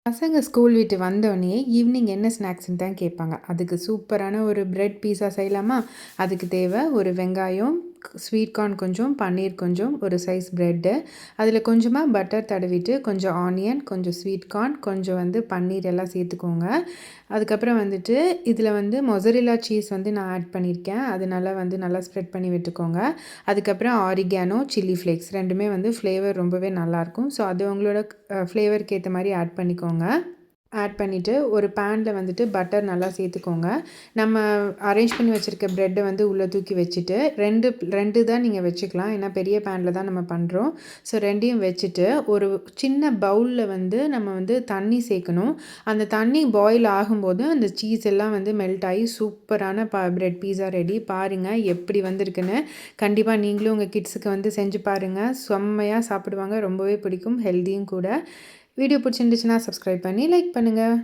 பசங்க ஸ்கூல் விட்டு வந்தோடனே ஈவினிங் என்ன ஸ்நாக்ஸ்ன்னு தான் கேட்பாங்க. அதுக்கு சூப்பரான ஒரு பிரெட் பீஸா செய்யலாமா? அதுக்கு தேவை ஒரு வெங்காயம், ஸ்வீட் கார்ன் கொஞ்சம், பன்னீர் கொஞ்சம், ஒரு சைஸ் பிரெட்டு, அதில் கொஞ்சமாக பட்டர் தடவிட்டு, கொஞ்சம் ஆனியன், கொஞ்சம் ஸ்வீட் கார்ன், கொஞ்சம் பன்னீர் எல்லாம் சேர்த்துக்கோங்க. அதுக்கப்புறம் இதில் மொசரெல்லா சீஸ் நான் ஆட் பண்ணியிருக்கேன். அது நல்லா ஸ்ப்ரெட் பண்ணி விட்டுக்கோங்க. அதுக்கப்புறம் ஆரிகானோ, சில்லி ஃப்ளேக்ஸ் 2மே ஃப்ளேவர் ரொம்பவே நல்லாயிருக்கும். ஸோ அது உங்களோட ஃப்ளேவருக்கு ஏற்ற மாதிரி ஆட் பண்ணிக்கோங்க. ஆட் பண்ணிவிட்டு ஒரு பேனில் பட்டர் நல்லா சேர்த்துக்கோங்க. நம்ம அரேஞ்ச் பண்ணி வச்சுருக்க ப்ரெட்டை உள்ளே தூக்கி வச்சுட்டு 2 தான் நீங்கள் வச்சுக்கலாம். ஏன்னா பெரிய பேனில் தான் நம்ம பண்ணுறோம். ஸோ 2யும் வச்சுட்டு ஒரு சின்ன பவுலில் நம்ம தண்ணி சேர்க்கணும். அந்த தண்ணி பாயில் ஆகும்போது அந்த சீஸ் எல்லாம் மெல்ட் ஆகி சூப்பரான ப்ரெட் பீஸா ரெடி. பாருங்கள் எப்படி வந்திருக்குன்னு. கண்டிப்பாக நீங்களும் உங்கள் கிட்ஸுக்கு செஞ்சு பாருங்கள். செம்மையாக சாப்பிடுவாங்க. ரொம்பவே பிடிக்கும். ஹெல்த்தியும் கூட. வீடியோ பிடிச்சிருந்துச்சுன்னா சப்ஸ்கிரைப் பண்ணி லைக் பண்ணுங்கள்.